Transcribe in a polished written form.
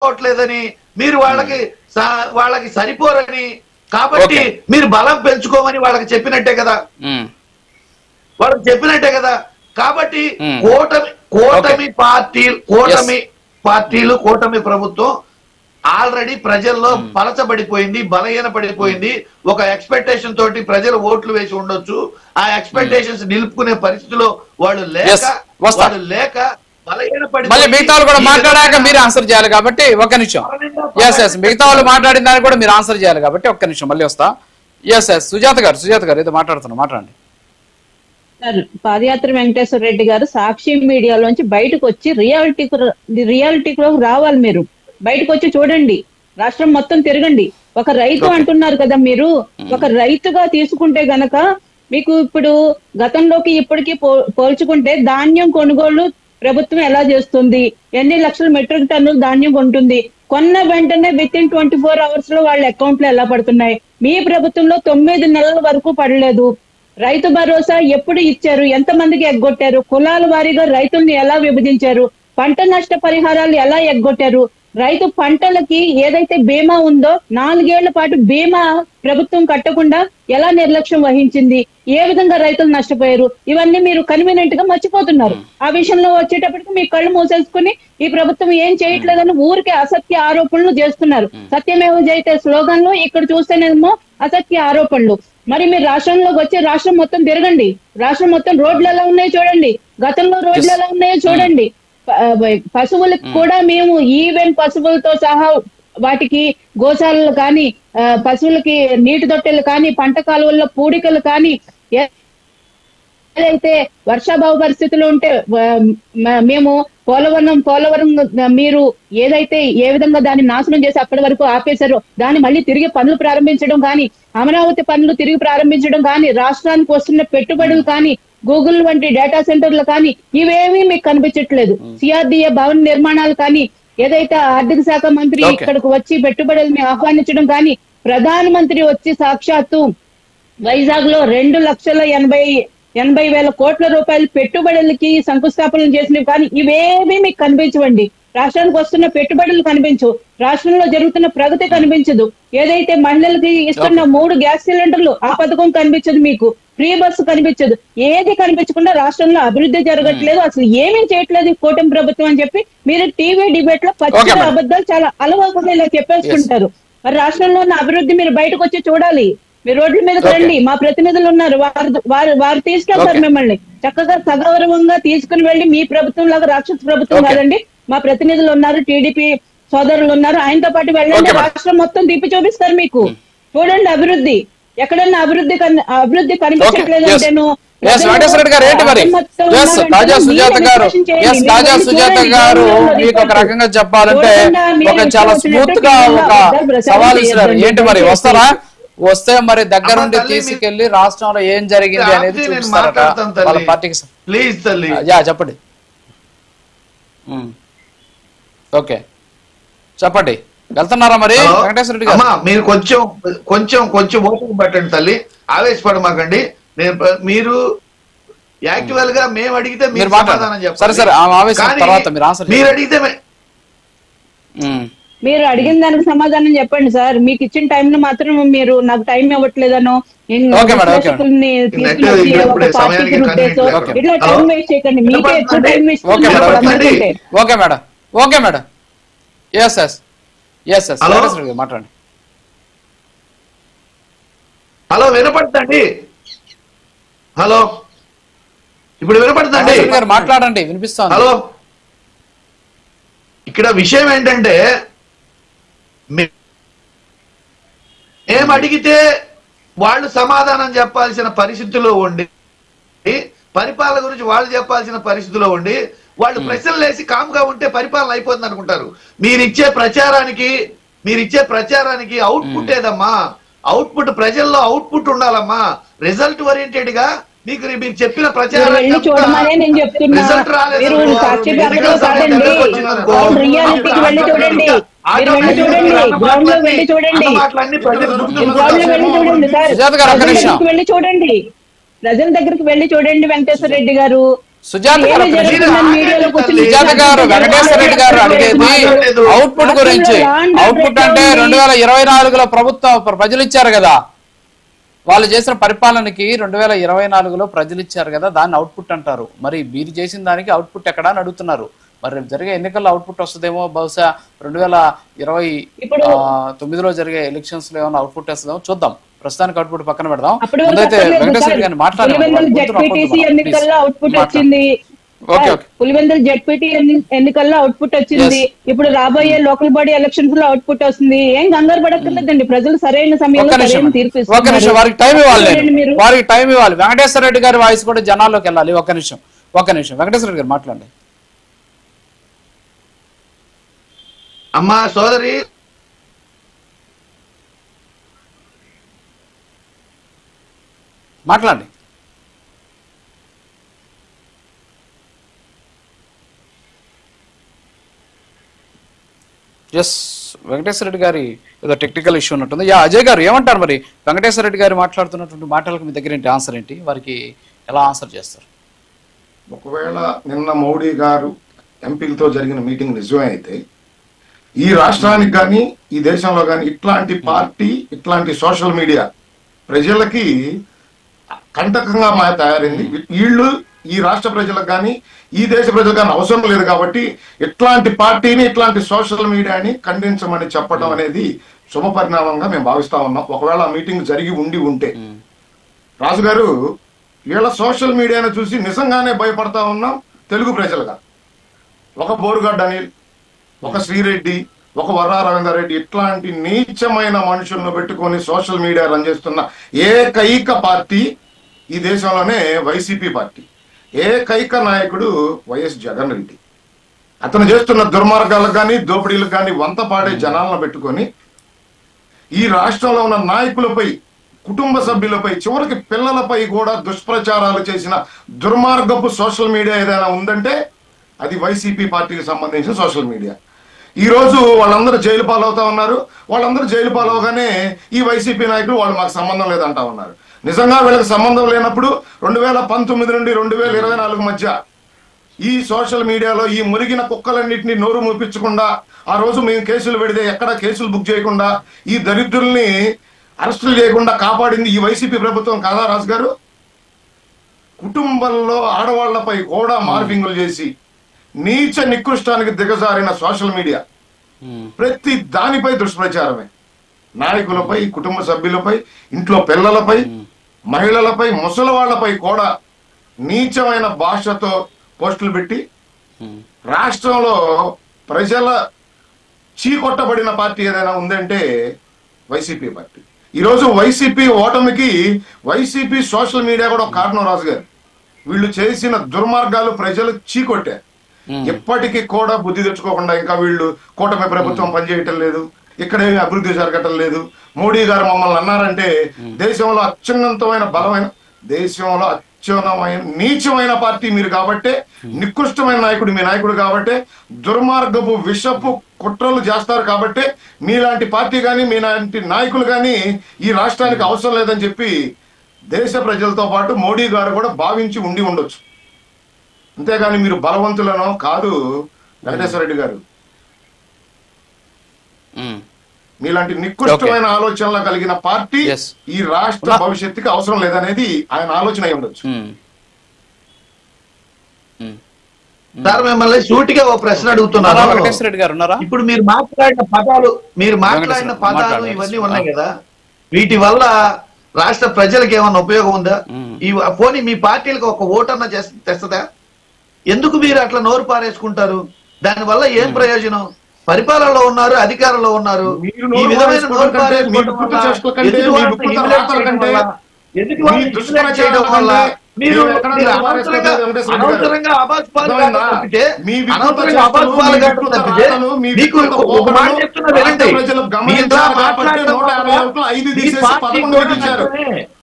సరిపోవట్లేదని, మీరు వాళ్ళకి సరిపోరని, కాబట్టి మీరు బలం పెంచుకోమని వాళ్ళకి చెప్పినట్టే కదా, వాళ్ళకి చెప్పినట్టే కదా. కాబట్టి కూటమి పార్టీలు కూటమి ప్రభుత్వం ఆల్రెడీ ప్రజల్లో పలచబడిపోయింది, బలహీన పడిపోయింది. ఒక ఎక్స్పెక్టేషన్ తోటి ప్రజలు ఓట్లు వేసి ఉండొచ్చు. ఆ ఎక్స్పెక్టేషన్స్ నిలుపుకునే పరిస్థితిలో వాళ్ళు లేక మళ్ళీ మిగతా వాళ్ళు కూడా మాట్లాడాక మీరు ఆన్సర్ చేయాలి కాబట్టి ఒక్క నిమిషం. మిగతా వాళ్ళు మాట్లాడిన దానికి కూడా మీరు ఆన్సర్ చేయాలి కాబట్టి ఒక్క నిమిషం మళ్ళీ వస్తా. సుజాత గారు ఏదో మాట్లాడండి. పాదయాత్ర వెంకటేశ్వర రెడ్డి గారు సాక్షి మీడియాలోంచి బయటకు వచ్చి రియాలిటీలోకి రావాలి. మీరు బయటకు వచ్చి చూడండి, రాష్ట్రం మొత్తం తిరగండి. ఒక రైతు అంటున్నారు కదా, మీరు ఒక రైతుగా తీసుకుంటే గనక మీకు ఇప్పుడు గతంలోకి ఇప్పటికీ పోల్చుకుంటే ధాన్యం కొనుగోలు ప్రభుత్వం ఎలా చేస్తుంది, ఎన్ని లక్షల మెట్రిక్ టన్నులు ధాన్యం కొంటుంది, కొన్న వెంటనే వితిన్ 24 hours లో వాళ్ళ అకౌంట్ లో ఎలా పడుతున్నాయి. మీ ప్రభుత్వంలో 9 నెలల వరకు పడలేదు. రైతు భరోసా ఎప్పుడు ఇచ్చారు, ఎంతమందికి ఎగ్గొట్టారు, కులాల వారీగా రైతుల్ని ఎలా విభజించారు, పంట నష్ట పరిహారాలు ఎలా ఎగ్గొట్టారు, రైతు పంటలకి ఏదైతే బీమా ఉందో 4 ఏళ్ల పాటు బీమా ప్రభుత్వం కట్టకుండా ఎలా నిర్లక్ష్యం వహించింది, ఏ విధంగా రైతులు నష్టపోయారు, ఇవన్నీ మీరు కన్వీనియంట్ గా మర్చిపోతున్నారు. ఆ విషయంలో వచ్చేటప్పటికి మీ కళ్ళు మూసేసుకుని ఈ ప్రభుత్వం ఏం చేయట్లేదని ఊరికే అసత్య ఆరోపణలు చేస్తున్నారు. సత్యమేవ జయతే స్లోగన్లు, ఇక్కడ చూస్తేనేమో అసత్య ఆరోపణలు. మరి మీరు రాష్ట్రంలోకి వచ్చి రాష్ట్రం మొత్తం తిరగండి, రాష్ట్రం మొత్తం రోడ్లు ఎలా ఉన్నాయో చూడండి, గతంలో రోడ్లు ఎలా ఉన్నాయో చూడండి. పశువులకు కూడా మేము ఈవెన్ పశువులతో సహా వాటికి గోశాలలు కానీ, పశువులకి నీటి తొట్టెలు కానీ, పంట కాలువల్లో పూడికలు కానీ, ఏదైతే వర్షాభావ పరిస్థితులు ఉంటే మేము పోలవరం మీరు ఏదైతే ఏ విధంగా దాన్ని నాశనం చేసి అక్కడి వరకు ఆపేశారో దాన్ని మళ్ళీ తిరిగి పనులు ప్రారంభించడం కానీ, అమరావతి పనులు తిరిగి ప్రారంభించడం కానీ, రాష్ట్రానికి వస్తున్న పెట్టుబడులు కానీ, గూగుల్ వంటి డేటా సెంటర్లు కానీ, ఇవేమీ మీకు కనిపించట్లేదు. సిఆర్డిఏ భవన నిర్మాణాలు కానీ, ఏదైతే ఆర్థిక శాఖ మంత్రి ఇక్కడికి వచ్చి పెట్టుబడుల్ని ఆహ్వానించడం కానీ, ప్రధానమంత్రి వచ్చి సాక్షాత్తు వైజాగ్ లో 2,80,000 కోట్ల రూపాయల పెట్టుబడులకి శంకుస్థాపనలు చేసినవి కానీ ఇవేమీ మీకు కనిపించవండి. రాష్ట్రానికి వస్తున్న పెట్టుబడులు కనిపించవు, రాష్ట్రంలో జరుగుతున్న ప్రగతి కనిపించదు, ఏదైతే మహిళలకి ఇస్తున్న 3 గ్యాస్ సిలిండర్లు ఆ పథకం కనిపించదు, మీకు ఫ్రీ బస్సు కనిపించదు, ఏది కనిపించకుండా రాష్ట్రంలో అభివృద్ధి జరగట్లేదు, అసలు ఏమీ చేయట్లేదు కూటమి ప్రభుత్వం అని చెప్పి మీరు టీవీ డిబేట్ లో పచ్చి అబద్ధాలు చాలా అలవాటుగా ఇలా చెప్పేసుకుంటారు. మరి రాష్ట్రంలో ఉన్న అభివృద్ధి మీరు బయటకు వచ్చి చూడాలి. మీరు రోడ్ల మీదకి రండి, మా ప్రతినిధులు ఉన్నారు, వారు తీసుకెళ్తారు మిమ్మల్ని చక్కగా సగౌరవంగా తీసుకుని వెళ్ళి. మీ ప్రభుత్వం లాగా రాక్షస ప్రభుత్వం కాదండి, మా ప్రతినిధులు ఉన్నారు, టీడీపీ సోదరులు ఉన్నారు, ఆయనతో పాటు వెళ్ళండి, రాష్ట్రం మొత్తం తిప్పి చూపిస్తారు మీకు. చూడండి అభివృద్ధి, ఎక్కడన్నా అభివృద్ధి కనిపించట్లేదు అంటేను తాజా సుజాత గారు మీకు ఒక రకంగా చెప్పాలంటే ఒక చాలా స్మూత్ గా ఒక సవాల్ ఇస్తున్నారు. ఏంటి మరి వస్తారా? వస్తే మరి దగ్గరుండి తీసుకెళ్లి రాష్ట్రంలో ఏం జరిగింది అనేది చూపిస్తారట వాళ్ళ పార్టీకి. చెప్పండి. ఓకే చెప్పండి, వెళ్తున్నారా మరి వెంకటేశ్వర రెడ్డి గారు? మీరు కొంచెం ఓపిక పట్టండి తల్లి, ఆవేశపడమాకండి. మీరు యాక్చువల్ గా మేము అడిగితే మీరు సమాధానం చెప్పండి, మీరు అడిగితే మీరు అడిగిన దానికి సమాధానం చెప్పండి సార్. మీకు ఇచ్చిన టైం ను మాత్రం మీరు నాకు టైం ఇవ్వట్లేదనో ఇట్లా టైం వేస్ట్ చేయకండి, మీకే ఎక్కువ టైం వేస్ట్. మాట్లాడండి. హలో వినపడుతుందండి? హలో ఇప్పుడు వినపడుతుందండి? మాట్లాడండి, వినిపిస్తుంది. హలో, ఇక్కడ విషయం ఏంటంటే ఏం అడిగితే వాళ్ళు సమాధానం చెప్పాల్సిన పరిస్థితుల్లో ఉండి, పరిపాలన గురించి వాళ్ళు చెప్పాల్సిన పరిస్థితిలో ఉండి, వాళ్ళు ప్రశ్నలు వేసి కామ్గా ఉంటే పరిపాలన అయిపోతుంది అనుకుంటారు. మీరిచ్చే ప్రచారానికి అవుట్పుట్ ఏదమ్మా? అవుట్పుట్ ప్రజల్లో అవుట్పుట్ ఉండాలమ్మా. రిజల్ట్ ఓరియంటెడ్ గా మీకు మీరు చెప్పిన ప్రచారం రిజల్ట్ రాలేదు. ప్రజల దగ్గరికి వెళ్ళి చూడండి వెంకటేశ్వర రెడ్డి గారు. సుజాత గారు ఏమి జరుగుతుందని మీడియాలోకి వచ్చి సుజాత గారు వెంకటేశ్వర రెడ్డి గారు అడిగేది అవుట్పుట్ గురించి. అవుట్పుట్ అంటే 2024లో ప్రభుత్వం ప్రజలు ఇచ్చారు కదా, వాళ్ళు చేసిన పరిపాలనకి 2024లో ప్రజలు ఇచ్చారు కదా, దాన్ని అవుట్పుట్ అంటారు. మరి మీరు చేసిన దానికి అవుట్పుట్ ఎక్కడా అని అడుగుతున్నారు. మరి రేపు జరిగే ఎన్నికల్లో అవుట్పుట్ వస్తుందేమో, బహుశా 2029లో జరిగే ఎలక్షన్స్ లో ఏమైనా అవుట్పుట్ వస్తుందేమో చూద్దాం. ప్రస్తుతానికి అవుట్పుట్ పక్కన పెడదాం. ముందైతే వెంకటేశ్వర రెడ్డి గారిని పులివెందుల జెడ్పీటీ ఎన్నికల్లో అవుట్పుట్ వచ్చింది. ఇప్పుడు రాబోయే లోకల్ బాడీ ఎలక్షన్స్ లో అవుట్పుట్ వస్తుంది. ఏం కంగారు పడక్కర్లేదండి, ప్రజలు సరైన సమయంలో సరైన తీర్పు ఇస్తున్నారు. వారికి టైం ఇవ్వాలి. వెంకటేశ్వర రెడ్డి గారి వాయిస్ కూడా జనాల్లోకి వెళ్ళాలి. ఒక్క నిమిషం వెంకటేశ్వర రెడ్డి గారు మాట్లాడండి. అమ్మా సోదరి, మాట్లాడండి. ఎస్, వెంకటేశ్వర రెడ్డి గారి ఏదో టెక్నికల్ ఇష్యూ ఉన్నట్టుంది. అజయ్ గారు ఏమంటారు? మరి వెంకటేశ్వర రెడ్డి గారు మాట్లాడుతున్నటువంటి మాటలకు మీ దగ్గర ఏంటి ఆన్సర్ ఏంటి? వారికి ఎలా ఆన్సర్ చేస్తారు? ఒకవేళ నిన్న మోడీ గారు ఎంపీలతో జరిగిన మీటింగ్ నిజమే అయితే ఈ రాష్ట్రానికి కానీ ఈ దేశంలో కానీ ఇట్లాంటి పార్టీ, ఇట్లాంటి సోషల్ మీడియా ప్రజలకి కంటకంగా తయారైంది. వీళ్ళు ఈ రాష్ట్ర ప్రజలకు కానీ ఈ దేశ ప్రజలకు కానీ అవసరం లేదు కాబట్టి ఇట్లాంటి పార్టీని, ఇట్లాంటి సోషల్ మీడియాని ఖండించమని చెప్పడం అనేది శుభ పరిణామంగా మేము భావిస్తా ఉన్నాం. ఒకవేళ ఆ మీటింగ్ జరిగి ఉంటే రాజు గారు, వీళ్ళ సోషల్ మీడియాను చూసి నిజంగానే భయపడతా ఉన్నాం తెలుగు ప్రజలుగా. ఒక బోరుగడ్డ అనిల్, ఒక శ్రీరెడ్డి, ఒక వర్రా రవీందర్ రెడ్డి ఇట్లాంటి నీచమైన మనుషులను పెట్టుకొని సోషల్ మీడియా రన్ చేస్తున్న ఏకైక పార్టీ ఈ దేశంలోనే వైసీపీ పార్టీ. ఏకైక నాయకుడు వైఎస్ జగన్ రెడ్డి. అతను చేస్తున్న దుర్మార్గాలకు కానీ దోపిడీలకు కానీ వంత పాడే జనాలను పెట్టుకొని ఈ రాష్ట్రంలో ఉన్న నాయకులపై, కుటుంబ సభ్యులపై, చివరికి పిల్లలపై కూడా దుష్ప్రచారాలు చేసిన దుర్మార్గపు సోషల్ మీడియా ఏదైనా ఉందంటే అది వైసీపీ పార్టీకి సంబంధించిన సోషల్ మీడియా. ఈ రోజు వాళ్ళందరూ జైలు పాలవుతా ఉన్నారు. వాళ్ళందరూ జైలు పాలవగానే ఈ వైసీపీ నాయకులు వాళ్ళు మాకు సంబంధం లేదంటా ఉన్నారు. నిజంగా వీళ్ళకి సంబంధం లేనప్పుడు 2019 నుండి 2024 మధ్య ఈ సోషల్ మీడియాలో ఈ మురిగిన కుక్కలన్నింటినీ నోరు మూపించకుండా, ఆ రోజు మేము కేసులు పెడితే ఎక్కడ కేసులు బుక్ చేయకుండా, ఈ దరిద్రుల్ని అరెస్టులు చేయకుండా కాపాడింది ఈ వైసీపీ ప్రభుత్వం కాదా రాజు గారు? కుటుంబంలో ఆడవాళ్లపై కూడా మార్పింగులు చేసి నీచ నికృష్టానికి దిగజారిన సోషల్ మీడియా ప్రతి దానిపై దుష్ప్రచారమే. నాయకులపై, కుటుంబ సభ్యులపై, ఇంట్లో పిల్లలపై, మహిళలపై, ముసలి వాళ్లపై కూడా నీచమైన భాషతో పోస్టులు పెట్టి రాష్ట్రంలో ప్రజల చీకొట్టబడిన పార్టీ ఏదైనా ఉందంటే వైసీపీ పార్టీ. ఈరోజు వైసీపీ ఓటమికి వైసీపీ సోషల్ మీడియా కూడా ఒక కారణం రాజు గారు. వీళ్ళు చేసిన దుర్మార్గాలు ప్రజలు చీకొట్టారు. ఎప్పటికీ కూడా బుద్ధి తెచ్చుకోకుండా ఇంకా వీళ్ళు కూటమి ప్రభుత్వం పనిచేయటం లేదు, ఇక్కడేమి అభివృద్ధి జరగటం లేదు. మోడీ గారు మమ్మల్ని అన్నారంటే దేశంలో అత్యున్నతమైన బలమైన, దేశంలో అత్యున్నతమైన నీచమైన పార్టీ మీరు కాబట్టే, నికృష్టమైన నాయకుడు మీ నాయకుడు కాబట్టే, దుర్మార్గపు విషపు కుట్రలు చేస్తారు కాబట్టే మీలాంటి పార్టీ కానీ మీలాంటి నాయకులు కానీ ఈ రాష్ట్రానికి అవసరం లేదని చెప్పి దేశ ప్రజలతో పాటు మోడీ గారు కూడా భావించి ఉండొచ్చు. అంతేగాని మీరు బలవంతులను కాదు వెంకటేశ్వర రెడ్డి గారు. మీలాంటి నికృష్టమైన ఆలోచనలు కలిగిన పార్టీ ఈ రాష్ట్ర భవిష్యత్తుకి అవసరం లేదనేది ఆయన ఆలోచన అయి ఉండొచ్చు. సార్, మిమ్మల్ని సూటిగా ఓ ప్రశ్న అడుగుతున్నాను. వెంకటేశ్వర రెడ్డి గారు ఉన్నారా? ఇప్పుడు మీరు మాట్లాడిన పదాలు ఇవన్నీ ఉన్నాయి కదా, వీటి వల్ల రాష్ట్ర ప్రజలకు ఏమన్నా ఉపయోగం ఉందా? ఈ పోనీ మీ పార్టీలకు ఒక ఓటన్నా తెస్తుందా? ఎందుకు మీరు అట్లా నోరు పారేసుకుంటారు? దాని వల్ల ఏం ప్రయోజనం? పరిపాలనలో ఉన్నారు, అధికారంలో ఉన్నారు. ఈ విధమైన నోరు పారేసుకోవడం వల్ల, మీరు అనవసరంగా అబాస్పాలు తప్పితే మీకు ఒక మాట చెప్తున్నా వినండి.